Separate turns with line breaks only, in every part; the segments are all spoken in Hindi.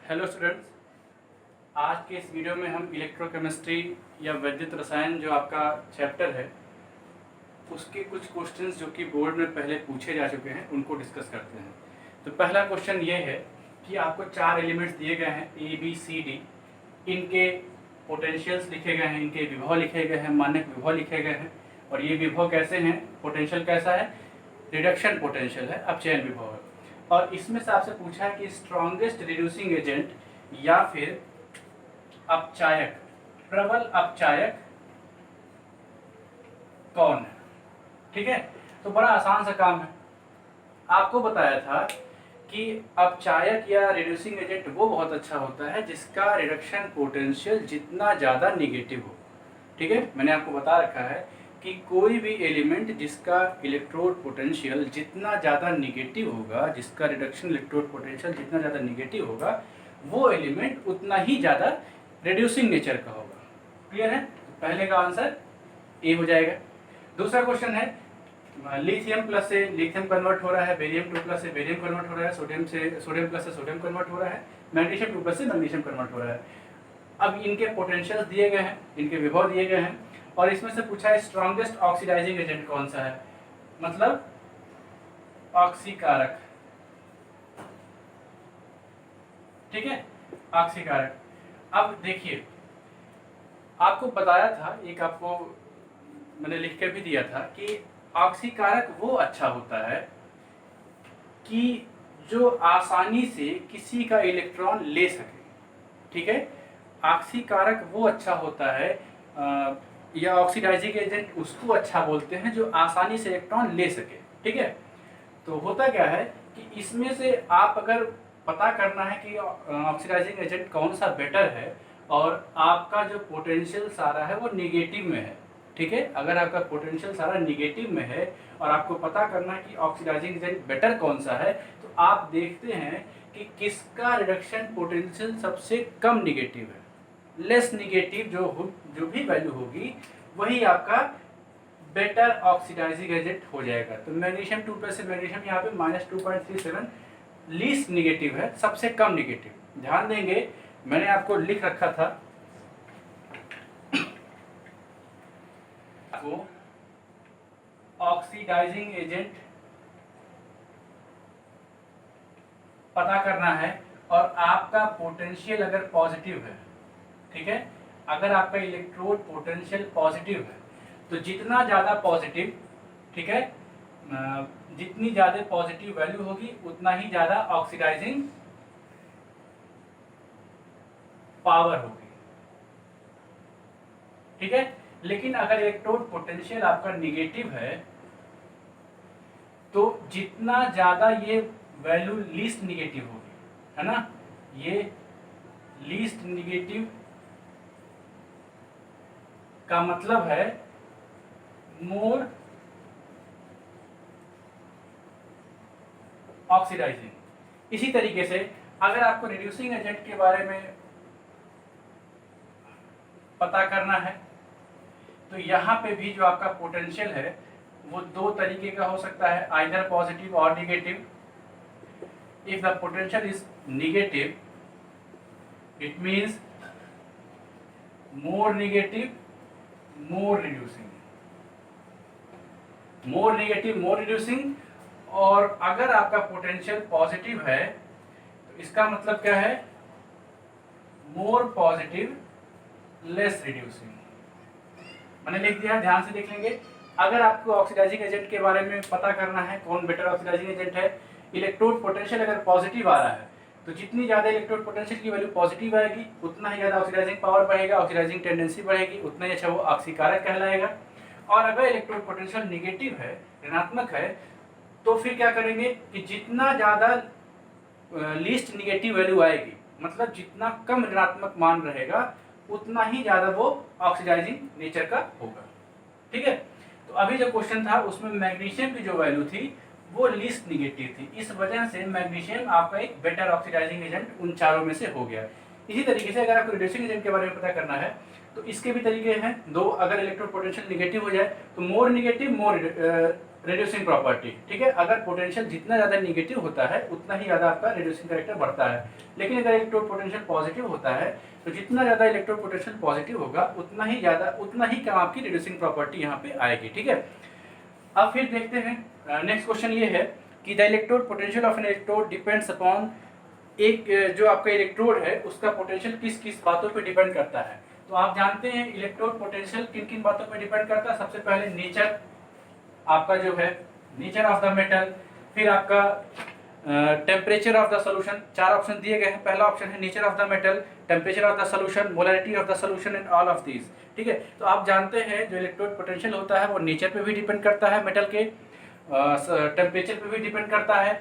हेलो स्टूडेंट्स, आज के इस वीडियो में हम इलेक्ट्रोकेमिस्ट्री या वैद्युत रसायन जो आपका चैप्टर है उसके कुछ क्वेश्चंस जो कि बोर्ड में पहले पूछे जा चुके हैं उनको डिस्कस करते हैं। तो पहला क्वेश्चन ये है कि आपको 4 एलिमेंट्स दिए गए हैं ए बी सी डी। इनके पोटेंशियल्स लिखे गए हैं, इनके विभव लिखे गए हैं, मानक विभव लिखे गए हैं। और ये विभव कैसे हैं, पोटेंशियल कैसा है, रिडक्शन पोटेंशियल है, अपचयन विभव है। और इसमें से आपसे पूछा है कि स्ट्रॉन्गेस्ट रिड्यूसिंग एजेंट या फिर अपचायक, प्रबल अपचायक कौन है। ठीक है, तो बड़ा आसान सा काम है। आपको बताया था कि अपचायक या रिड्यूसिंग एजेंट वो बहुत अच्छा होता है जिसका रिडक्शन पोटेंशियल जितना ज़्यादा निगेटिव हो। ठीक है, मैंने आपको बता रखा है कि कोई भी एलिमेंट जिसका इलेक्ट्रोड पोटेंशियल जितना ज़्यादा निगेटिव होगा, जिसका रिडक्शन इलेक्ट्रोड पोटेंशियल जितना ज़्यादा निगेटिव होगा, वो एलिमेंट उतना ही ज़्यादा रिड्यूसिंग नेचर का होगा। क्लियर है? तो पहले का आंसर ए हो जाएगा। दूसरा क्वेश्चन है, लिथियम प्लस से लिथियम कन्वर्ट हो रहा है, बेरियम 2 प्लस से बेरियम कन्वर्ट हो रहा है, सोडियम प्लस से सोडियम कन्वर्ट हो रहा है, मैग्नीशियम 2 प्लस से मैग्नीशियम कन्वर्ट हो रहा है। अब इनके पोटेंशियल्स दिए गए हैं, इनके विभव दिए गए हैं और इसमें से पूछा है स्ट्रॉन्गेस्ट ऑक्सीडाइजिंग एजेंट कौन सा है, मतलब ऑक्सीकारक। ठीक है, ऑक्सीकारक। अब देखिए, आपको बताया था, एक आपको मैंने लिख के भी दिया था कि ऑक्सीकारक वो अच्छा होता है कि जो आसानी से किसी का इलेक्ट्रॉन ले सके। ठीक है, ऑक्सीकारक वो अच्छा होता है या ऑक्सीडाइजिंग एजेंट उसको अच्छा बोलते हैं जो आसानी से इलेक्ट्रॉन ले सके। ठीक है, तो होता क्या है कि इसमें से आप अगर पता करना है कि ऑक्सीडाइजिंग एजेंट कौन सा बेटर है और आपका जो पोटेंशियल सारा है वो निगेटिव में है। ठीक है, अगर आपका पोटेंशियल सारा निगेटिव में है और आपको पता करना है कि ऑक्सीडाइजिंग एजेंट बेटर कौन सा है, तो आप देखते हैं कि किसका रिडक्शन पोटेंशियल सबसे कम निगेटिव है। लेस निगेटिव जो भी वैल्यू होगी वही आपका बेटर ऑक्सीडाइजिंग एजेंट हो जाएगा। तो मैग्नीशियम 2 प्लस से मैग्नीशियम यहाँ पे -2.37 लीस्ट निगेटिव है, सबसे कम निगेटिव। ध्यान देंगे, मैंने आपको लिख रखा था आपको ऑक्सीडाइजिंग एजेंट पता करना है और आपका पोटेंशियल अगर पॉजिटिव है। ठीक है, अगर आपका इलेक्ट्रोड पोटेंशियल पॉजिटिव है तो जितना ज़्यादा पॉजिटिव, ठीक है, जितनी ज़्यादा पॉजिटिव वैल्यू होगी उतना ही ज़्यादा ऑक्सीडाइजिंग पावर होगी। ठीक है, लेकिन अगर इलेक्ट्रोड पोटेंशियल आपका निगेटिव है तो जितना ज़्यादा ये वैल्यू लीस्ट निगेटिव होगी, है ना, ये लीस्ट निगेटिव का मतलब है मोर ऑक्सीडाइजिंग। इसी तरीके से अगर आपको रिड्यूसिंग एजेंट के बारे में पता करना है तो यहाँ पे भी जो आपका पोटेंशियल है वो 2 तरीके का हो सकता है, आइदर पॉजिटिव और negative. If the potential is negative it means more negative more reducing, more negative more reducing. और अगर आपका पोटेंशियल पॉजिटिव है तो इसका मतलब क्या है, मोर पॉजिटिव लेस रिड्यूसिंग। मैंने लिख दिया, ध्यान से देख लेंगे। अगर आपको ऑक्सीडाइजिंग एजेंट के बारे में पता करना है कौन बेटर ऑक्सीडाइजिंग एजेंट है, इलेक्ट्रोड पोटेंशियल अगर पॉजिटिव आ रहा है तो जितनी ज़्यादा इलेक्ट्रोड पोटेंशियल की वैल्यू पॉजिटिव आएगी उतना ही ज़्यादा ऑक्सीडाइजिंग पावर बढ़ेगा, ऑक्सीडाइजिंग टेंडेंसी बढ़ेगी, उतना ही अच्छा वो ऑक्सीकारक कहलाएगा। और अगर इलेक्ट्रोड पोटेंशियल निगेटिव है, ऋणात्मक है, तो फिर क्या करेंगे कि जितना ज़्यादा लीस्ट निगेटिव वैल्यू आएगी, मतलब जितना कम ऋणात्मक मान रहेगा उतना ही ज़्यादा वो ऑक्सीडाइजिंग नेचर का होगा। ठीक है, तो अभी जो क्वेश्चन था उसमें मैग्नीशियम की जो वैल्यू थी वो लीस्ट निगेटिव थी, इस वजह से मैग्नीशियम आपका एक बेटर ऑक्सीडाइजिंग एजेंट उन चारों में से हो गया। इसी तरीके से अगर आपको रिड्यूसिंग एजेंट के बारे में पता करना है तो इसके भी तरीके हैं दो। अगर इलेक्ट्रोड पोटेंशियल निगेटिव हो जाए तो मोर निगेटिव मोर रिड्यूसिंग प्रॉपर्टी, ठीक है। अगर पोटेंशियल जितना ज़्यादा निगेटिव होता है उतना ही ज़्यादा आपका रिड्यूसिंग कैरेक्टर बढ़ता है। लेकिन अगर इलेक्ट्रोड पोटेंशियल पॉजिटिव होता है तो जितना ज़्यादा इलेक्ट्रोड पोटेंशियल पॉजिटिव होगा उतना ही कम आपकी रिड्यूसिंग प्रॉपर्टी यहाँ पे आएगी, ठीक है। अब फिर देखते हैं नेक्स्ट क्वेश्चन ये है कि the electrode potential of N electrode depends upon, एक जो आपका इलेक्ट्रोड है उसका पोटेंशियल किस किस बातों पे डिपेंड करता है। तो आप जानते हैं इलेक्ट्रोड पोटेंशियल किन किन बातों पे डिपेंड करता है। सबसे पहले नेचर आपका जो है, नेचर ऑफ द मेटल, फिर आपका temperature of the solution. 4 option दिए गए हैं। पहला ऑप्शन है nature of the metal, temperature of the solution, molarity of the solution and all of these, ठीक है। तो आप जानते हैं जो इलेक्ट्रोड पोटेंशियल होता है वो नेचर पे भी डिपेंड करता है मेटल के, टेम्परेचर पे भी डिपेंड करता है,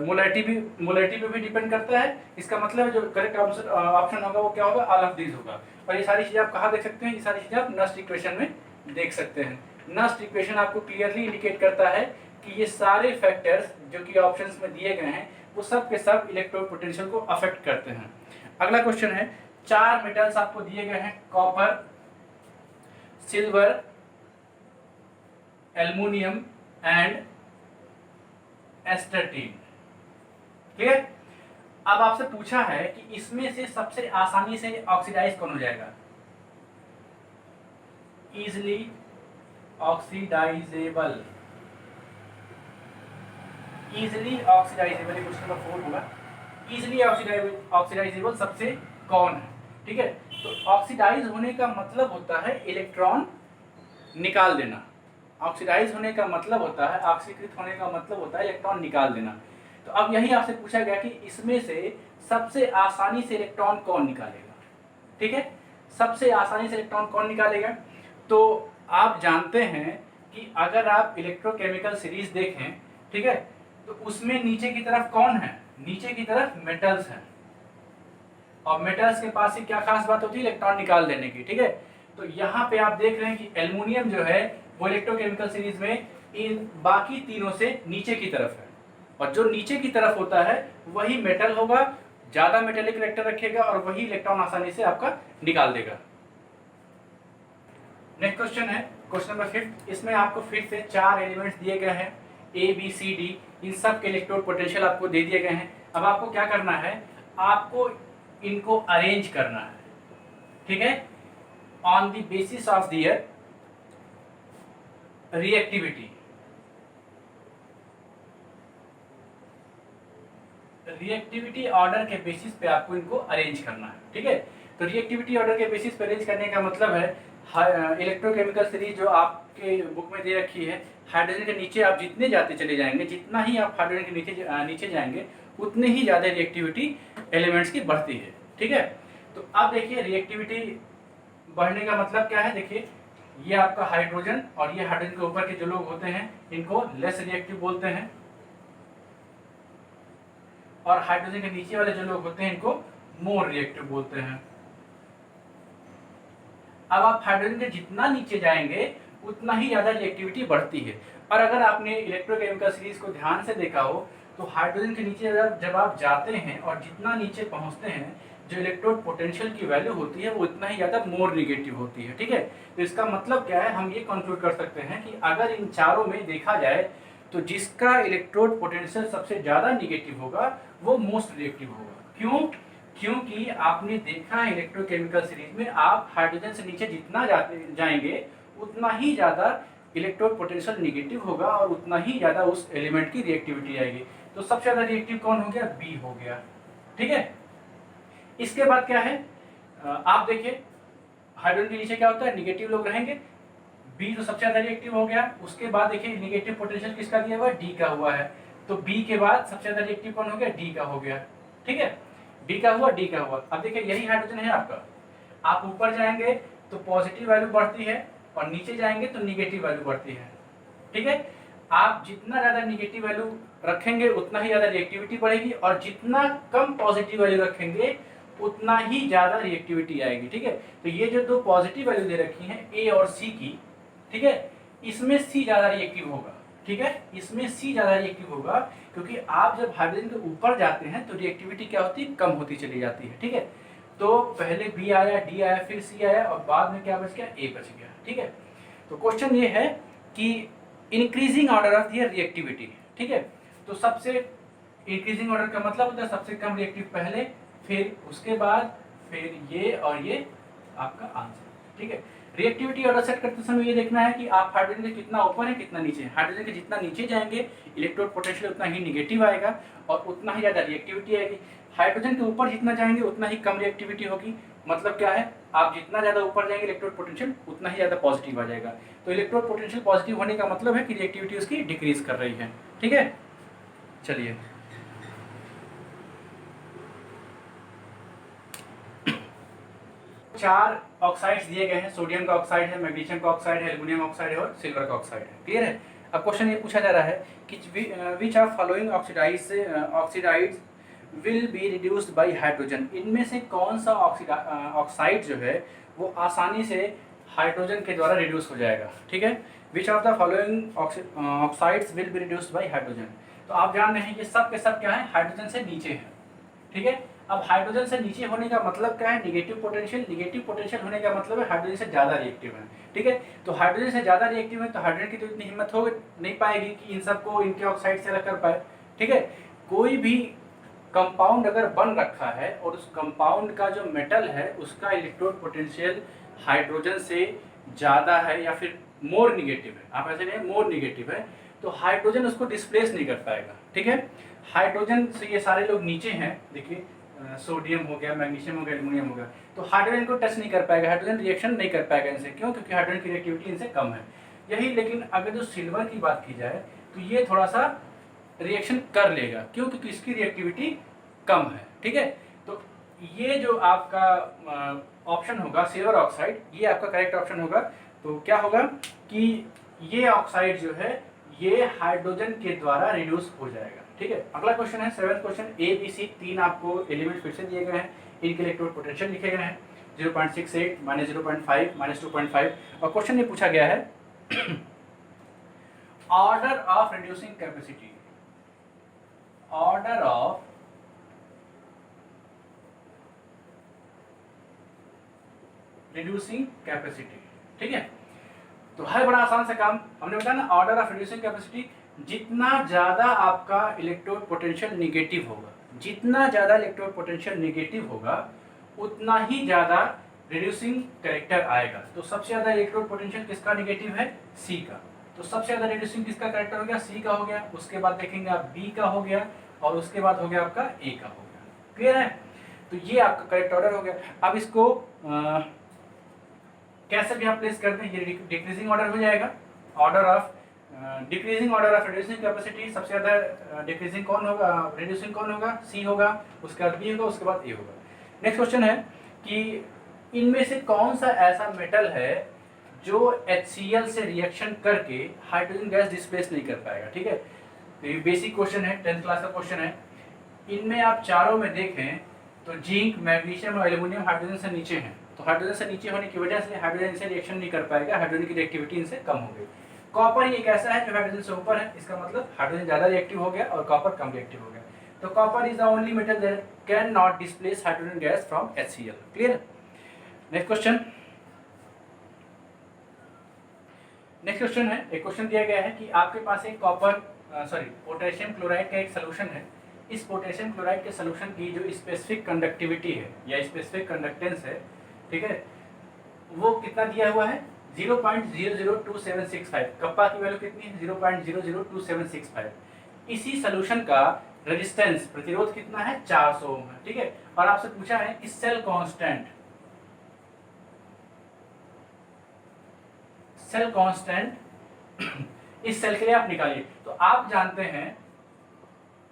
मोलरिटी पे भी डिपेंड करता है। इसका मतलब जो करेक्ट ऑप्शन होगा वो क्या होगा, ऑल ऑफ दीज होगा। और ये सारी चीज़ें आप कहाँ देख सकते हैं, ये सारी चीज़ें आप नस्ट इक्वेशन में देख सकते हैं। नस्ट इक्वेशन आपको क्लियरली इंडिकेट करता है कि ये सारे फैक्टर्स जो कि ऑप्शंस में दिए गए हैं वो सब के सब इलेक्ट्रोड पोटेंशियल को अफेक्ट करते हैं। अगला क्वेश्चन है, 4 मेटल्स आपको दिए गए हैं, copper, silver, aluminium and astatine, clear. अब आपसे पूछा है कि इसमें से सबसे आसानी से ऑक्सीडाइज कौन हो जाएगा, इजिली ऑक्सीडाइजेबल, इजिली ऑक्सीडाइजेबल, ये क्वेश्चन नंबर 4 होगा। इजिली ऑक्सीडाइजेबल सबसे कौन है, ठीक है। तो ऑक्सीडाइज होने का मतलब होता है इलेक्ट्रॉन निकाल देना। ऑक्सीडाइज होने का मतलब होता है, ऑक्सीकृत होने का मतलब होता है इलेक्ट्रॉन निकाल देना। तो अब यही आपसे पूछा गया कि इसमें से सबसे आसानी से इलेक्ट्रॉन कौन निकालेगा, ठीक है। सबसे आसानी से इलेक्ट्रॉन कौन निकालेगा, तो आप जानते हैं कि अगर आप इलेक्ट्रोकेमिकल सीरीज देखें, ठीक है, तो उसमें नीचे की तरफ कौन है, नीचे की तरफ मेटल्स हैं, और मेटल्स के पास ही क्या खास बात होती है, इलेक्ट्रॉन निकाल देने की, ठीक है। तो यहाँ पे आप देख रहे हैं कि एल्युमिनियम जो है वो इलेक्ट्रोकेमिकल सीरीज में इन बाकी तीनों से नीचे की तरफ है, और जो नीचे की तरफ होता है वही मेटल होगा, ज्यादा मेटेलिक कैरेक्टर रखेगा और वही इलेक्ट्रॉन आसानी से आपका निकाल देगा। नेक्स्ट क्वेश्चन है क्वेश्चन नंबर 5। इसमें आपको फिर से 4 एलिमेंट्स दिए गए हैं, ए बी सी डी, इन सब के इलेक्ट्रोड पोटेंशियल आपको दे दिए गए हैं। अब आपको क्या करना है, आपको इनको अरेंज करना है, ठीक है, on the basis of their reactivity. Reactivity order के बेसिस पे आपको इनको अरेंज करना है, ठीक है। तो रिएक्टिविटी ऑर्डर के बेसिस पे अरेंज करने का मतलब है इलेक्ट्रोकेमिकल सीरीज जो आपके बुक में दे रखी है, हाइड्रोजन के नीचे आप जितने जाते चले जाएंगे, जितना ही आप हाइड्रोजन के नीचे जाएंगे उतने ही ज़्यादा रिएक्टिविटी एलिमेंट्स की बढ़ती है, ठीक है। तो अब देखिए रिएक्टिविटी बढ़ने का मतलब क्या है, देखिए ये आपका हाइड्रोजन और ये हाइड्रोजन के ऊपर के जो लोग होते हैं इनको लेस रिएक्टिव बोलते हैं, और हाइड्रोजन के नीचे वाले जो लोग होते हैं इनको मोर रिएक्टिव बोलते हैं। अब आप हाइड्रोजन के जितना नीचे जाएंगे उतना ही ज्यादा रिएक्टिविटी बढ़ती है। और अगर आपने इलेक्ट्रोकेमिकल सीरीज को ध्यान से देखा हो तो हाइड्रोजन के नीचे जब आप जाते हैं और जितना नीचे पहुंचते हैं, जो इलेक्ट्रोड पोटेंशियल की वैल्यू होती है वो उतना ही ज्यादा मोर निगेटिव होती है, ठीक है। तो इसका मतलब क्या है, हम ये कंक्लूड कर सकते हैं कि अगर इन चारों में देखा जाए तो जिसका इलेक्ट्रोड पोटेंशियल सबसे ज्यादा निगेटिव होगा वो मोस्ट रिएक्टिव होगा। क्यों? क्योंकि आपने देखा है इलेक्ट्रोकेमिकल सीरीज में आप हाइड्रोजन से नीचे जितना जाएंगे उतना ही ज्यादा इलेक्ट्रोड पोटेंशियल निगेटिव होगा और उतना ही ज्यादा उस एलिमेंट की रिएक्टिविटी आएगी। तो सबसे ज्यादा रिएक्टिव कौन हो गया, बी हो गया, ठीक है। इसके बाद क्या है, आप देखिए हाइड्रोजन के नीचे क्या होता है, निगेटिव लोग रहेंगे, बी तो सबसे ज्यादा रिएक्टिव हो गया। उसके बाद देखिए निगेटिव पोटेंशियल किसका दिया हुआ है, डी का हुआ है, तो बी के बाद सबसे ज्यादा रिएक्टिव कौन हो गया, डी का हो गया, ठीक है। डी का हुआ, डी का हुआ। अब देखिए यही हाइड्रोजन है आपका, आप ऊपर जाएंगे तो पॉजिटिव वैल्यू बढ़ती है और नीचे जाएंगे तो निगेटिव वैल्यू बढ़ती है, ठीक है। आप जितना ज्यादा निगेटिव वैल्यू रखेंगे उतना ही ज्यादा रिएक्टिविटी बढ़ेगी, और जितना कम पॉजिटिव वैल्यू रखेंगे उतना ही ज्यादा रिएक्टिविटी आएगी, ठीक है। तो ये जो दो पॉजिटिव वैल्यू दे रखी हैं ए और सी की, ठीक है, इसमें सी ज्यादा रिएक्टिव होगा, ठीक है, इसमें सी ज्यादा रिएक्टिव होगा, क्योंकि आप जब हाइड्रोजन के ऊपर जाते हैं तो रिएक्टिविटी क्या होती है, कम होती चली जाती है, ठीक है। तो पहले बी आया, डी आया, फिर सी आया और बाद में क्या बच गया, ए बच गया। ठीक है, तो क्वेश्चन ये है कि increasing order of their reactivity. ठीक है, तो सबसे इंक्रीजिंग ऑर्डर का मतलब होता है सबसे कम रिएक्टिव पहले, फिर उसके बाद फिर ये और ये आपका आंसर। ठीक है, रिएक्टिविटी ऑर्डर सेट करते समय ये देखना है कि आप हाइड्रोजन के कितना ऊपर है कितना नीचे है। हाइड्रोजन के जितना नीचे जाएंगे इलेक्ट्रोड पोटेंशियल उतना ही निगेटिव आएगा और उतना ही ज़्यादा रिएक्टिविटी आएगी। हाइड्रोजन के ऊपर जितना जाएंगे उतना ही कम रिएक्टिविटी होगी। मतलब क्या है, आप जितना ज़्यादा ऊपर जाएंगे इलेक्ट्रोड पोटेंशियल उतना ही ज़्यादा पॉजिटिव आ जाएगा। तो इलेक्ट्रोड पोटेंशियल पॉजिटिव होने का मतलब है कि रिएक्टिविटी उसकी डिक्रीज कर रही है। ठीक है, चलिए चार ऑक्साइड्स दिए गए हैं, सोडियम का ऑक्साइड है, मैग्नीशियम का ऑक्साइड है, एल्युमिनियम ऑक्साइड है और सिल्वर का ऑक्साइड है। क्लियर है। अब क्वेश्चन ये पूछा जा रहा है कि which of following oxides will be reduced by hydrogen. इनमें से कौन सा ऑक्साइड जो है वो आसानी से हाइड्रोजन के द्वारा रिड्यूस हो जाएगा। ठीक है, which of the following oxides will be reduced by hydrogen. तो आप जान रहे हैं कि सब के सब क्या है, हाइड्रोजन से नीचे है। ठीक है, अब हाइड्रोजन से नीचे होने का मतलब क्या है, निगेटिव पोटेंशियल। निगेटिव पोटेंशियल होने का मतलब है हाइड्रोजन से ज़्यादा रिएक्टिव है। ठीक है, तो हाइड्रोजन से ज़्यादा रिएक्टिव है तो हाइड्रोजन की तो इतनी हिम्मत हो नहीं पाएगी कि इन सबको इनके ऑक्साइड से अलग कर पाए। ठीक है, कोई भी कंपाउंड अगर बन रखा है और उस कंपाउंड का जो मेटल है उसका इलेक्ट्रोड पोटेंशियल हाइड्रोजन से ज़्यादा है या फिर मोर निगेटिव है, आप ऐसे नहीं मोर निगेटिव है, तो हाइड्रोजन उसको डिस्प्लेस नहीं कर पाएगा। ठीक है, हाइड्रोजन से ये सारे लोग नीचे हैं, देखिए सोडियम हो गया, मैग्नीशियम हो गया, एल्युमिनियम हो गया, तो हाइड्रोजन को टच नहीं कर पाएगा, हाइड्रोजन रिएक्शन नहीं कर पाएगा इनसे। क्यों? क्योंकि हाइड्रोजन की रिएक्टिविटी इनसे कम है। यही, लेकिन अगर जो सिल्वर की बात की जाए तो ये थोड़ा सा रिएक्शन कर लेगा। क्यों? क्योंकि इसकी रिएक्टिविटी कम है। ठीक है, तो ये जो आपका ऑप्शन होगा सिल्वर ऑक्साइड, ये आपका करेक्ट ऑप्शन होगा। तो क्या होगा कि ये ऑक्साइड जो है ये हाइड्रोजन के द्वारा रिड्यूस हो जाएगा। ठीक है, अगला क्वेश्चन है 7th question. A B C तीन आपको एलिमेंट फिर से दिए गए हैं, इनके इलेक्ट्रोड पोटेंशियल लिखे गए हैं 0.68 -0.5 -2.5 और क्वेश्चन ये पूछा गया है order of reducing capacity. Order of reducing capacity. ठीक है, तो है बड़ा आसान सा काम। हमने बताया ना, ऑर्डर ऑफ रिड्यूसिंग कैपेसिटी, जितना ज़्यादा आपका इलेक्ट्रोड पोटेंशियल निगेटिव होगा, जितना ज़्यादा इलेक्ट्रोड पोटेंशियल निगेटिव होगा उतना ही ज़्यादा रिड्यूसिंग कैरेक्टर आएगा। तो सबसे ज़्यादा इलेक्ट्रोड पोटेंशियल किसका निगेटिव है, सी का, तो सबसे ज़्यादा रिड्यूसिंग किसका कैरेक्टर हो गया, सी का हो गया। उसके बाद देखेंगे आप बी का हो गया और उसके बाद हो गया आपका ए का हो गया। क्लियर है, तो ये आपका करेक्ट ऑर्डर हो गया। अब इसको कैसे भी आप प्लेस कर दें, ये डिक्रीजिंग ऑर्डर हो जाएगा। Order of decreasing order of reducing capacity, सबसे ज़्यादा डिक्रीजिंग कौन होगा, रिड्यूसिंग कौन होगा, सी होगा, उसके बाद बी होगा, उसके बाद ए होगा। नेक्स्ट क्वेश्चन है कि इनमें से कौन सा ऐसा मेटल है जो HCl से रिएक्शन करके हाइड्रोजन गैस डिस्प्लेस नहीं कर पाएगा। ठीक है, तो ये बेसिक क्वेश्चन है, 10th क्लास का क्वेश्चन है। इनमें आप चारों में देखें तो जिंक, मैग्नीशियम और एल्युमिनियम हाइड्रोजन से नीचे हैं। तो हाइड्रोजन से नीचे होने की वजह से हाइड्रोजन से रिएक्शन नहीं कर पाएगा, हाइड्रोजन की रिएक्टिविटी इनसे कम हो गई। कॉपर ही एक ऐसा है जो हाइड्रोजन से ऊपर है, इसका मतलब हाइड्रोजन ज़्यादा रिएक्टिव हो गया और कॉपर कम रिएक्टिव हो गया। तो copper is the only metal that can not displace hydrogen gas from HCl। Clear. Next question है, एक क्वेश्चन दिया गया है कि आपके पास एक पोटेशियम क्लोराइड का एक सोल्यूशन है। इस पोटेशियम क्लोराइड के सोल्यूशन की जो स्पेसिफिक कंडक्टिविटी है या स्पेसिफिक कंडक्टेंस है, ठीक है, वो कितना दिया हुआ है, 0.002765। कप्पा की वैल्यू कितनी है, 0.002765। इसी सोल्यूशन का रेजिस्टेंस, प्रतिरोध कितना है, 400 ओम है। ठीक है, और आपसे पूछा है कि सेल कांस्टेंट इस सेल के लिए आप निकालिए। तो आप जानते हैं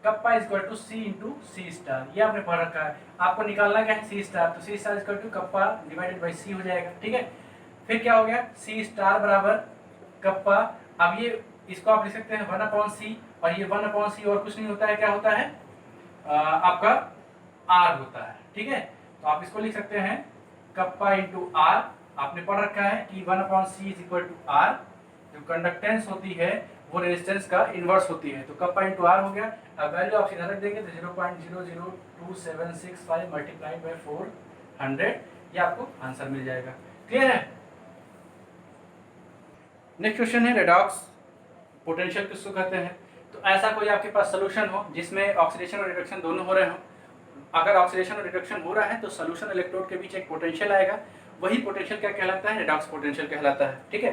kappa is equal to C into C star, ये आपने पढ़ रखा है। आपको निकालना क्या है, सी स्टार, तो C star is equal to kappa divided by C हो जाएगा। ठीक है, फिर क्या हो गया, सी स्टार बराबर कप्पा। अब ये इसको आप लिख सकते हैं 1/c, और ये 1/c और कुछ नहीं होता है, क्या होता है, आपका r होता है। ठीक है, तो आप इसको लिख सकते हैं कप्पा इंटू r। आपने पढ़ रखा है कि 1/c is equal to r। जो कंडक्टेंस होती है वो रेजिस्टेंस का इनवर्स होती है, तो कप्पा इंटू r हो गया। अब वैल्यू आप सीधा रख देंगे तो 0.00275 मल्टीप्लाइड बाई 4 100, ये आपको आंसर मिल जाएगा। क्लियर है? नेक्स्ट क्वेश्चन है रेडॉक्स पोटेंशियल किसको कहते हैं। तो ऐसा कोई आपके पास सोल्यूशन हो जिसमें ऑक्सीडेशन और रिडक्शन दोनों हो रहे हो। अगर ऑक्सीडेशन और रिडक्शन हो रहा है तो सोल्यूशन इलेक्ट्रोड के बीच एक पोटेंशियल आएगा, वही पोटेंशियल क्या कहलाता है? रेडॉक्स पोटेंशियल कहलाता है। ठीक है,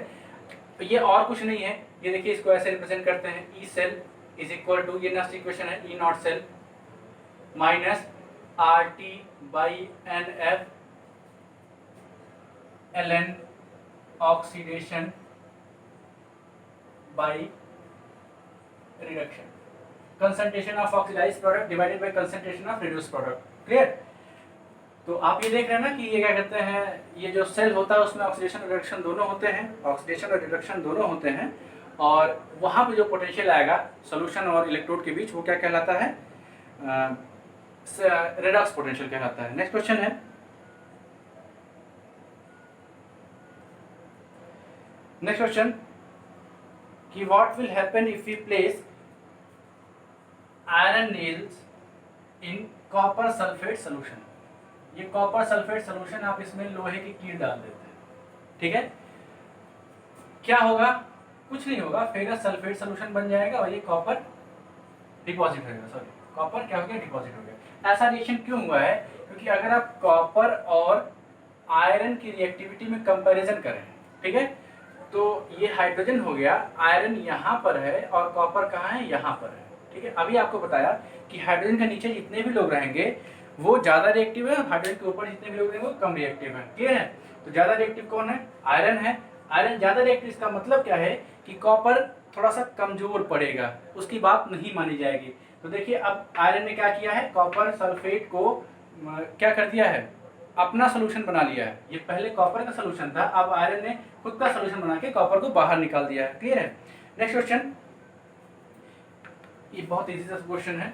तो ये और कुछ नहीं है, ये देखिए इसको ऐसे रिप्रेजेंट करते हैं, E cell is equal to, ये नेक्स्ट इक्वेशन है, E naught cell minus R T by n F l n oxidation by reduction, concentration of oxidised product divided by concentration of reduced product. Clear? तो आप ये देख रहे हैं ना कि ये क्या कहते हैं, ये जो सेल होता है उसमें ऑक्सीडेशन और रिडक्शन दोनों होते हैं, ऑक्सीडेशन और रिडक्शन दोनों होते हैं, और वहाँ पे जो पोटेंशियल आएगा सोल्यूशन और इलेक्ट्रोड के बीच वो क्या कहलाता है? रेडॉक्स पोटेंशियल कहलाता है। नेक्स्ट क्वेश्चन है, नेक्स्ट क्वेश्चन कि what will happen if we place iron nails in copper sulphate solution. ये कॉपर सल्फेट सोल्यूशन आप इसमें लोहे की कील डाल देते हैं, ठीक है, क्या होगा? कुछ नहीं होगा, फेरस सल्फेट सोल्यूशन बन जाएगा और ये कॉपर डिपॉजिट हो गया, सॉरी कॉपर क्या हो गया? डिपॉजिट हो गया। ऐसा रिएक्शन क्यों हुआ है? क्योंकि अगर आप कॉपर और आयरन की रिएक्टिविटी में कंपैरिजन करें, ठीक है, तो ये हाइड्रोजन हो गया, आयरन यहाँ पर है और कॉपर कहाँ है? यहाँ पर है। ठीक है, अभी आपको बताया कि हाइड्रोजन के नीचे जितने भी लोग रहेंगे वो ज्यादा रिएक्टिव है, हाइड्रोजन के ऊपर जितने भी लोग रहेंगे वो कम रिएक्टिव है। क्लियर है? तो ज्यादा रिएक्टिव कौन है? आयरन है। आयरन ज्यादा रिएक्टिव, इसका मतलब क्या है कि कॉपर थोड़ा सा कमजोर पड़ेगा, उसकी बात नहीं मानी जाएगी। तो देखिए अब आयरन ने क्या किया है, कॉपर सल्फेट को क्या कर दिया है? अपना सोल्यूशन बना लिया है। ये पहले कॉपर का सोल्यूशन था, अब आयरन ने खुद का सोल्यूशन बना के कॉपर को बाहर निकाल दिया है। क्लियर है? नेक्स्ट क्वेश्चन, ये बहुत इजी सा क्वेश्चन है।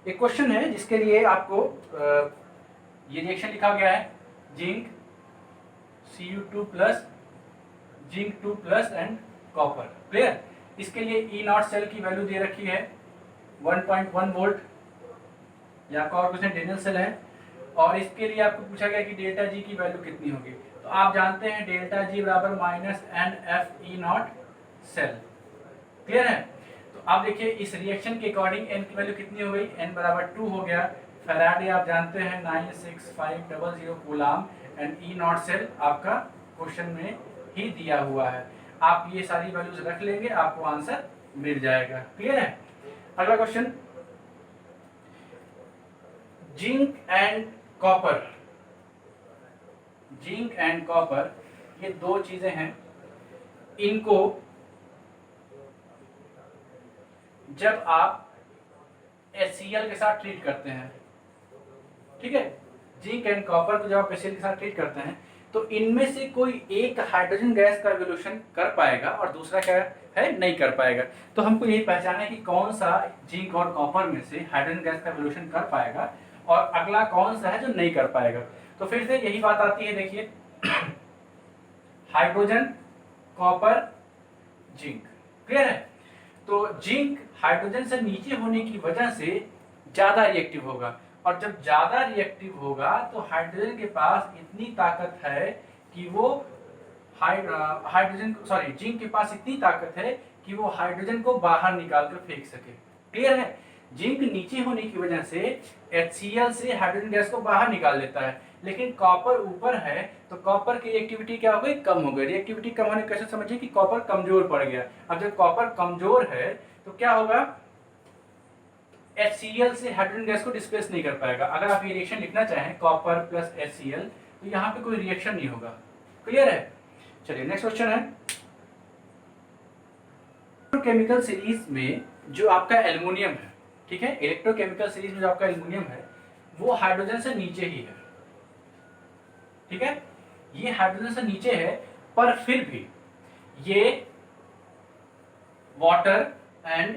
एक क्वेश्चन है जिसके लिए आपको ये रिएक्शन लिखा गया है, zinc Cu2 plus zinc 2 plus and copper. Clear? इसके लिए ई नॉट सेल की वैल्यू दे रखी है 1.1 वोल्ट, या कॉर्पोरेशन डेनियल सेल है, और इसके लिए आपको पूछा गया कि डेल्टा जी की वैल्यू कितनी होगी। तो आप जानते हैं डेल्टा जी बराबर minus n F E naught cell. Clear है? तो आप देखिए इस रिएक्शन के अकॉर्डिंग एन की वैल्यू कितनी हो गई? एन बराबर 2 हो गया। फैराडे आप जानते हैं 96500 coulomb, and E naught cell आपका क्वेश्चन में ही दिया हुआ है। आप ये सारी वैल्यूज रख लेंगे, आपको आंसर मिल जाएगा। क्लियर है? अगला question, zinc and copper. Zinc and copper ये दो चीजें हैं, इनको जब आप HCl के साथ ट्रीट करते हैं, ठीक है, जिंक एंड कॉपर को जब आप HCl के साथ ट्रीट करते हैं तो इनमें से कोई एक हाइड्रोजन गैस का रिवोल्यूशन कर पाएगा और दूसरा क्या है? नहीं कर पाएगा। तो हमको यही पहचाना है कि कौन सा जिंक और कॉपर में से हाइड्रोजन गैस का रिवोल्यूशन कर पाएगा और अगला कौन सा है जो नहीं कर पाएगा। तो फिर से यही बात आती है, देखिए हाइड्रोजन, कॉपर, जिंक। क्लियर है? तो जिंक हाइड्रोजन से नीचे होने की वजह से ज्यादा रिएक्टिव होगा, और जब ज्यादा रिएक्टिव होगा तो हाइड्रोजन के पास इतनी ताकत है कि वो हाइड्रोजन सॉरी जिंक के पास इतनी ताकत है कि वो हाइड्रोजन को बाहर निकाल कर फेंक सके। क्लियर है? जिंक नीचे होने की वजह से HCl से हाइड्रोजन गैस को बाहर निकाल देता है, लेकिन कॉपर ऊपर है तो कॉपर की रिएक्टिविटी क्या हो गई? कम हो गई। रिएक्टिविटी कम होने कैसे समझिए कि कॉपर कमजोर पड़ गया। अब जब कॉपर कमजोर है तो क्या होगा? HCl से हाइड्रोजन गैस को डिस्प्लेस नहीं कर पाएगा। अगर आप ये रिएक्शन लिखना चाहें कॉपर प्लस HCl तो यहाँ पे कोई रिएक्शन नहीं होगा। क्लियर है? चलिए नेक्स्ट क्वेश्चन है, इलेक्ट्रोकेमिकल सीरीज में जो आपका एल्युमिनियम है, ठीक है, इलेक्ट्रोकेमिकल सीरीज में जो आपका एल्युमिनियम है वो हाइड्रोजन से नीचे ही है। ठीक है, ये हाइड्रोजन से नीचे है, पर फिर भी ये वाटर एंड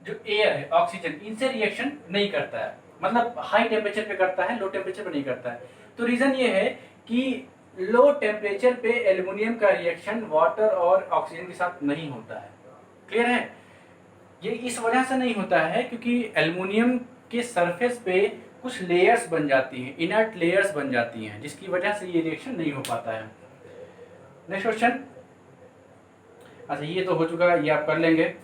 जो एयर है, ऑक्सीजन, इनसे रिएक्शन नहीं करता है। मतलब हाई टेम्परेचर पे करता है, लो टेम्परेचर पे नहीं करता है। तो रीजन ये है कि लो टेम्परेचर पे एल्युमिनियम का रिएक्शन वाटर और ऑक्सीजन के साथ नहीं होता है। क्लियर है? ये इस वजह से नहीं होता है क्योंकि एल्युमिनियम के सरफेस पे कुछ लेयर्स बन जाती हैं, इनर्ट लेयर्स बन जाती हैं, जिसकी वजह से ये रिएक्शन नहीं हो पाता है। Next question. अच्छा ये तो हो चुका, ये आप कर लेंगे।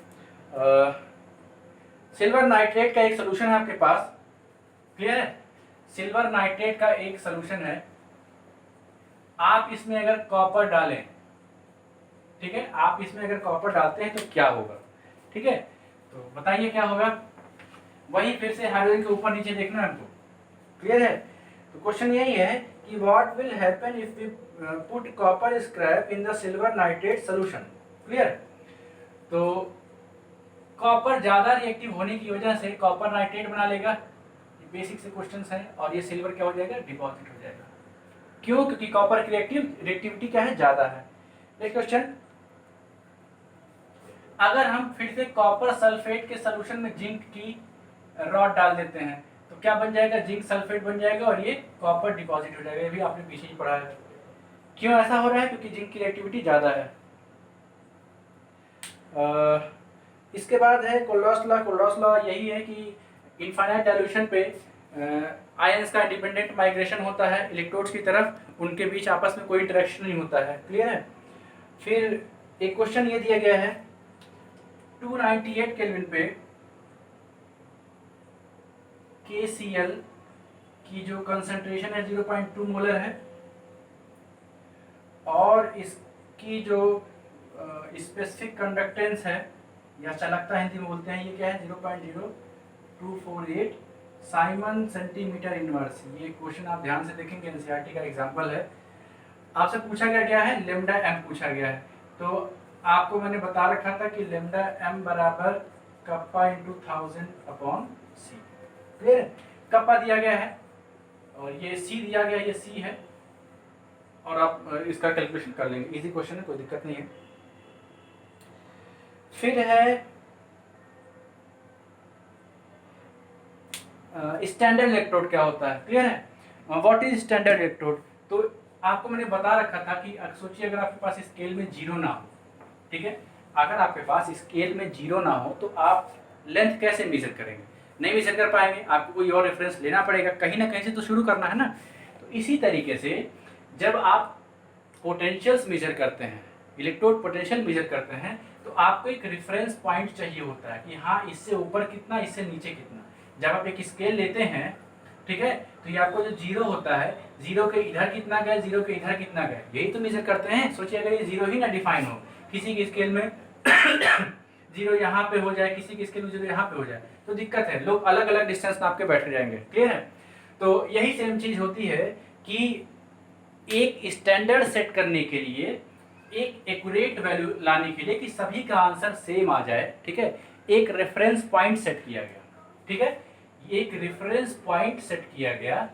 सिल्वर नाइट्रेट का एक सोल्यूशन है आपके पास, क्लियर है? सिल्वर नाइट्रेट का एक सोल्यूशन है, आप इसमें अगर कॉपर डालें, ठीक है, आप इसमें अगर कॉपर डालते हैं तो क्या होगा, ठीक है? तो बताइए क्या होगा। वही फिर से हाइड्रोजन के ऊपर नीचे देखना है हमको, क्लियर है? तो क्वेश्चन यही है कि what will happen if we put copper scrap in the silver nitrate solution, clear? तो कॉपर ज्यादा रिएक्टिव होने की वजह से कॉपर नाइट्रेट बना लेगा, ये बेसिक से क्वेश्चंस है, और ये सिल्वर क्या हो जाएगा, डिपॉजिट हो जाएगा। क्यों? क्योंकि कॉपर की रिएक्टिविटी क्या है, ज्यादा है। Next question. अगर हम फिर से कॉपर सल्फेट के सोल्यूशन में जिंक की रॉड डाल देते हैं तो क्या बन जाएगा, जिंक सल्फेट बन जाएगा और ये कॉपर डिपॉजिट हो जाएगा। ये भी आपने पीछे ही पढ़ा है। क्यों ऐसा हो रहा है? क्योंकि जिंक की रिएक्टिविटी ज्यादा है। इसके बाद है कोल्डॉस लॉ। कोल्डॉस लॉ यही है कि इनफाइनाइट डाइल्यूशन पे आयंस का इंडिपेंडेंट माइग्रेशन होता है इलेक्ट्रोड्स की तरफ, उनके बीच आपस में कोई इंटरेक्शन नहीं होता है, क्लियर है? फिर एक क्वेश्चन ये दिया गया है 298 केल्विन पे KCl की जो कंसंट्रेशन है 0.2 मोलर है, और इसकी जो स्पेसिफिक कंडक्टेंस है या चालकता हिंदी में बोलते हैं, ये क्या है, 0.0248 साइमन सेंटीमीटर इनवर्स। ये क्वेश्चन आप ध्यान से देखेंगे, एनसीईआरटी का एग्जांपल है। आपसे पूछा गया क्या है, लेमडा एम पूछा गया है। तो आपको मैंने बता रखा था कि लेमडा एम बराबर कप्पा इंटू 1000 अपॉन सी, क्लियर है? कप्पा दिया गया है और ये सी दिया गया है, ये सी है, और आप इसका कैलकुलेशन कर लेंगे, इजी क्वेश्चन है, कोई दिक्कत नहीं है। फिर है स्टैंडर्ड इलेक्ट्रोड क्या होता है, क्लियर है? What is standard electrode? तो आपको मैंने बता रखा था कि सोचिए अगर आपके पास स्केल में जीरो ना हो, ठीक है, अगर आपके पास स्केल में जीरो ना हो तो आप लेंथ कैसे मेजर करेंगे? नहीं मेजर कर पाएंगे, आपको कोई और रेफरेंस लेना पड़ेगा, कहीं ना कहीं से तो शुरू करना है ना। तो इसी तरीके से जब आप पोटेंशियल्स मेजर करते हैं, इलेक्ट्रोड पोटेंशियल मेजर करते हैं, तो आपको एक रेफरेंस पॉइंट चाहिए होता है कि हाँ इससे ऊपर कितना, इससे नीचे कितना। जब आप एक स्केल लेते हैं, ठीक है, तो ये आपको जो जीरो होता है, जीरो के इधर कितना गया, जीरो के इधर कितना गया, यही तो मेजर करते हैं। सोचिए अगर ये जीरो ही ना डिफाइन हो, किसी के स्केल में जीरो यहाँ पे हो जाए, किसी के स्केल में जीरो यहाँ पे हो जाए, तो दिक्कत है, लोग अलग अलग डिस्टेंस नाप के बैठ जाएंगे, क्लियर है? तो यही सेम चीज होती है कि एक स्टैंडर्ड सेट करने के लिए, एक एक्यूरेट वैल्यू लाने के लिए कि सभी का आंसर सेम आ जाए, ठीक है, एक रेफरेंस पॉइंट सेट किया गया, ठीक है, एक रेफरेंस पॉइंट सेट किया गया,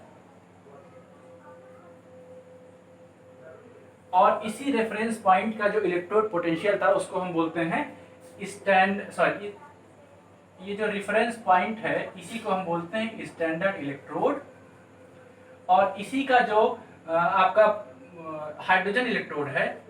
और इसी रेफरेंस पॉइंट का जो इलेक्ट्रोड पोटेंशियल था उसको हम बोलते हैं ये जो रेफरेंस पॉइंट है इसी को हम बोलते हैं स्टैंडर्ड इलेक्ट्रोड, और इसी का जो आपका हाइड्रोजन इलेक्ट्रोड है,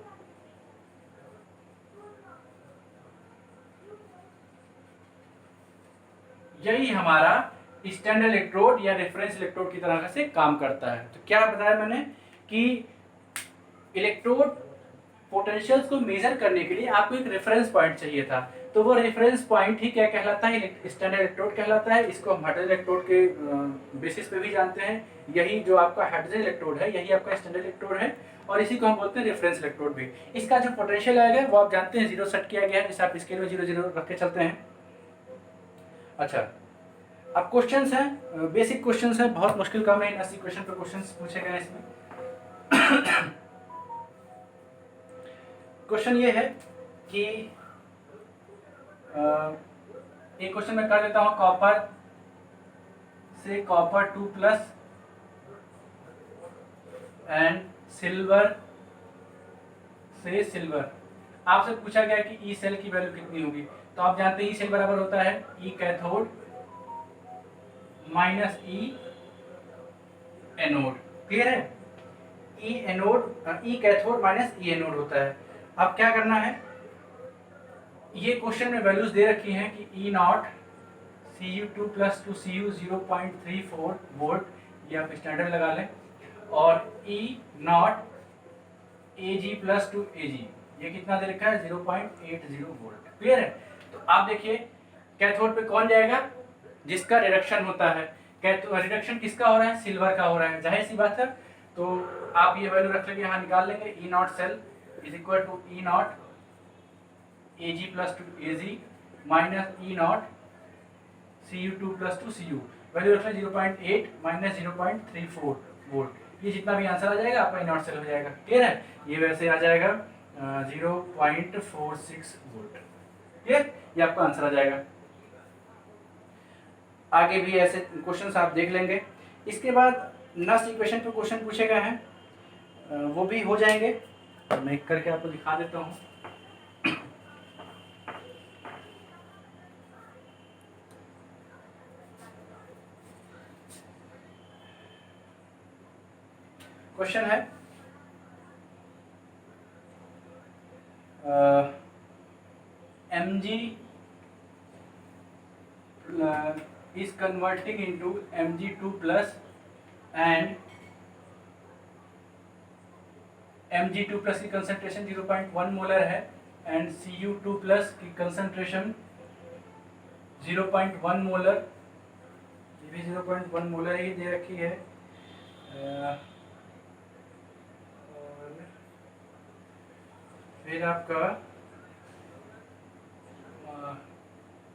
यही हमारा स्टैंडर्ड इलेक्ट्रोड या रेफरेंस इलेक्ट्रोड की तरह से काम करता है। तो क्या बताया मैंने कि इलेक्ट्रोड पोटेंशियल्स को मेजर करने के लिए आपको एक रेफरेंस पॉइंट चाहिए था, तो वो रेफरेंस पॉइंट ही क्या कहलाता है, स्टैंडर्ड इलेक्ट्रोड कहलाता है। इसको हम हाइड्रोजन इलेक्ट्रोड के बेसिस पे भी जानते हैं। यही जो आपका हाइड्रोजन इलेक्ट्रोड है यही आपका स्टैंडर्ड इलेक्ट्रोड है, और इसी को हम बोलते हैं रेफरेंस इलेक्ट्रोड भी। इसका जो पोटेंशियल आएगा वो आप जानते हैं, जीरो सेट किया गया है, जैसे आप स्केल में जीरो जीरो रख के चलते हैं। अच्छा, अब क्वेश्चंस हैं, बेसिक क्वेश्चंस हैं, बहुत मुश्किल काम नहीं, 80 क्वेश्चन पे क्वेश्चंस पूछे गए हैं इसमें। क्वेश्चन ये है कि एक क्वेश्चन मैं कर देता हूं, कॉपर से कॉपर 2+ एंड सिल्वर से सिल्वर। आपसे पूछा गया कि ई सेल की वैल्यू कितनी होगी, तो आप जानते हैं ई सेल बराबर होता है ई कैथोड माइनस ई एनोड, क्लियर है? ई एनोड, ई कैथोड माइनस ई एनोड होता है। अब क्या करना है, ये क्वेश्चन में वैल्यूज दे रखी हैं कि E naught Cu2 plus to Cu 0.34 volt, ये आप स्टैंडर्ड लगा लें, और E naught Ag plus to Ag, ये कितना दे रखा है 0.80 वोल्ट। क्लियर है? तो आप देखिए कैथोड पे कौन जाएगा, जिसका रिडक्शन होता है। रिडक्शन किसका हो रहा है, सिल्वर का हो रहा है, जाहिर सी बात है। तो आप ये वैल्यू रख लेंगे, यहाँ निकाल लेंगे, E naught cell is equal to E naught Ag plus to Ag minus E naught Cu2 plus to Cu, value रख लें 0.8 माइनस 0.34 वोल्ट। ये जितना भी आंसर आ जाएगा आपका ई नॉट सेल हो जाएगा। क्लियर है? ये वैसे आ जाएगा 0.46 वोल्ट। क्लियर? ये आपका आंसर आ जाएगा। आगे भी ऐसे क्वेश्चंस आप देख लेंगे। इसके बाद नेक्स्ट इक्वेशन पे क्वेश्चन पूछे गए हैं, वो भी हो जाएंगे, मैं करके आपको दिखा देता हूँ। क्वेश्चन है Mg is converting into Mg2 plus and Mg2 plus की कंसंट्रेशन 0.1 मोलर है एंड Cu2 प्लस की कंसंट्रेशन 0.1 मोलर, ये भी 0.1 मोलर ही दे रखी है। फिर आपका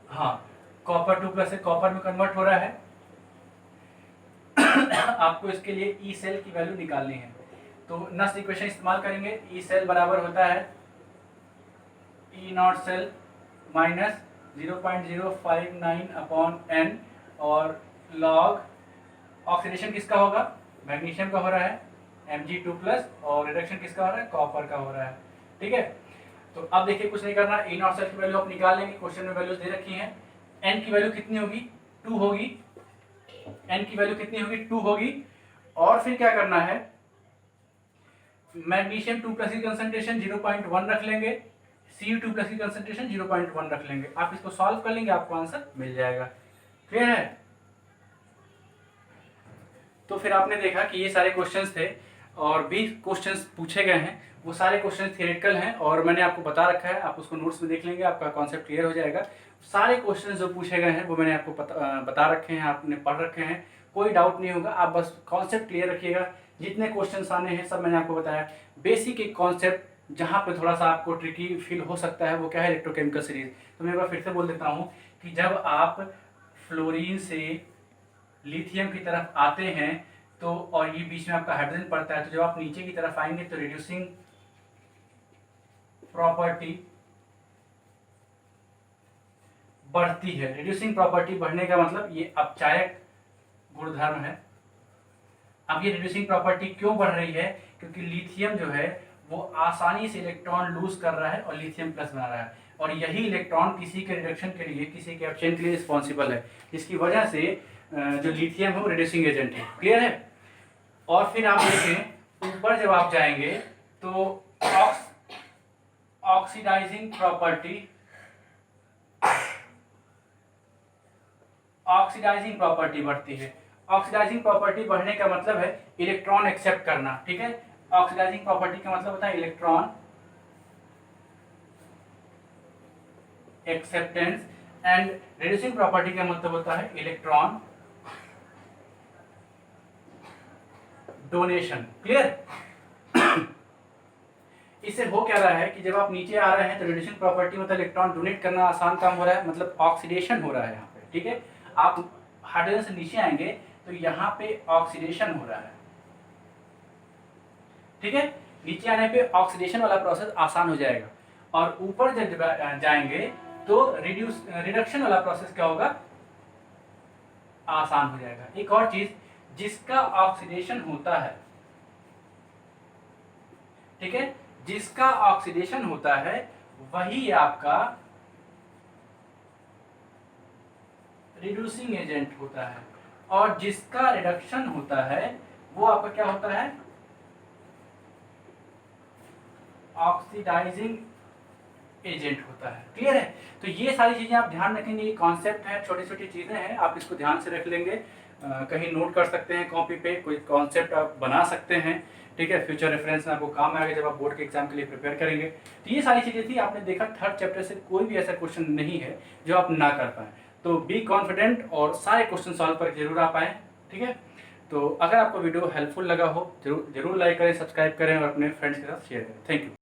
हाँ कॉपर 2 प्लस से कॉपर में कन्वर्ट हो रहा है। आपको इसके लिए ई सेल की वैल्यू निकालनी है, तो नेक्स्ट इक्वेशन इस्तेमाल करेंगे। ई सेल बराबर होता है E naught cell minus 0.059 upon n, और लॉग ऑक्सीडेशन किसका होगा, मैग्नीशियम का हो रहा है Mg2 प्लस, और रिडक्शन किसका हो रहा है, कॉपर का हो रहा है। ठीक है? तो अब देखिए कुछ नहीं करना, ई नॉट सेल की वैल्यू आप निकाल लेंगे। क्वेश्चन में वैल्यूज दे रखी हैं। एन की वैल्यू कितनी होगी, 2 होगी। एन की वैल्यू कितनी होगी, 2 होगी। और फिर क्या करना है, मैग्नीशियम 2 प्लस की कंसंट्रेशन 0.1 रख लेंगे, Cu2 प्लस की कंसंट्रेशन 0.1 रख लेंगे। आप इसको सॉल्व कर लेंगे, आपको आंसर मिल जाएगा। क्लियर है? तो फिर आपने देखा कि ये सारे क्वेश्चंस थे और भी क्वेश्चंस पूछे गए हैं, वो सारे क्वेश्चन थियोरेटिकल हैं और मैंने आपको बता रखा है, आप उसको नोट्स में देख लेंगे, आपका कॉन्सेप्ट क्लियर हो जाएगा। सारे क्वेश्चन जो पूछे गए हैं वो मैंने आपको बता रखे हैं, आपने पढ़ रखे हैं, कोई डाउट नहीं होगा। आप बस कॉन्सेप्ट क्लियर रखिएगा। जितने क्वेश्चन आने हैं सब मैंने आपको बताया। बेसिक एक कॉन्सेप्ट जहाँ पे थोड़ा सा आपको ट्रिकी फील हो सकता है वो क्या है, इलेक्ट्रोकेमिकल सीरीज। तो मैं एक बार फिर से बोल देता हूँ कि जब आप फ्लोरीन से लिथियम की तरफ आते हैं तो, और ये बीच में आपका हाइड्रोजन पड़ता है, तो जब आप नीचे की तरफ आएंगे तो रिड्यूसिंग प्रॉपर्टी बढ़ती है। रिड्यूसिंग प्रॉपर्टी बढ़ने का मतलब ये अपचायक गुणधर्म है। अब ये रिड्यूसिंग प्रॉपर्टी क्यों बढ़ रही है, क्योंकि लिथियम जो है वो आसानी से इलेक्ट्रॉन लूज कर रहा है और लिथियम प्लस बना रहा है, और यही इलेक्ट्रॉन किसी के रिडक्शन के लिए, किसी के एक्सचेंज के लिए रिस्पॉन्सिबल है, जिसकी वजह से जो लिथियम है वो रिड्यूसिंग एजेंट है। क्लियर है? और फिर आप देखें ऊपर जब आप जाएंगे तो ऑक्सीडाइजिंग प्रॉपर्टी बढ़ती है। ऑक्सीडाइजिंग प्रॉपर्टी बढ़ने का मतलब है इलेक्ट्रॉन एक्सेप्ट करना। ठीक है? ऑक्सीडाइजिंग प्रॉपर्टी का मतलब होता है electron acceptance, and reducing property का मतलब होता है इलेक्ट्रॉन डोनेशन। क्लियर? इससे हो क्या रहा है कि जब आप नीचे आ रहे हैं तो रिड्यूसिंग प्रॉपर्टी मतलब इलेक्ट्रॉन डोनेट करना आसान काम हो रहा है, मतलब ऑक्सीडेशन हो रहा है यहाँ पे। ठीक है? आप हाइड्रोजन से नीचे आएंगे तो यहाँ पे ऑक्सीडेशन हो रहा है। ठीक है? नीचे आने पे ऑक्सीडेशन वाला प्रोसेस आसान हो जाएगा, और ऊपर जब जाएंगे तो रिडक्शन वाला प्रोसेस क्या होगा, आसान हो जाएगा। एक और चीज, जिसका ऑक्सीडेशन होता है, ठीक है, जिसका ऑक्सीडेशन होता है वही आपका रिड्यूसिंग एजेंट होता है, और जिसका रिडक्शन होता है वो आपका क्या होता है, ऑक्सीडाइजिंग एजेंट होता है। क्लियर है? तो ये सारी चीज़ें आप ध्यान रखेंगे, ये कॉन्सेप्ट है, छोटी छोटी चीज़ें हैं, आप इसको ध्यान से रख लेंगे, कहीं नोट कर सकते हैं कॉपी पे, कोई कॉन्सेप्ट आप बना सकते हैं। ठीक है, फ्यूचर रेफरेंस में आपको काम आएगा जब आप बोर्ड के एग्जाम के लिए प्रिपेयर करेंगे। तो ये सारी चीज़ें थी, आपने देखा थर्ड चैप्टर से कोई भी ऐसा क्वेश्चन नहीं है जो आप ना कर पाएँ। तो बी कॉन्फिडेंट और सारे क्वेश्चन सॉल्व पर जरूर आप आएँ। ठीक है, तो अगर आपको वीडियो हेल्पफुल लगा हो जरूर लाइक करें, सब्सक्राइब करें और अपने फ्रेंड्स के साथ शेयर करें। Thank you.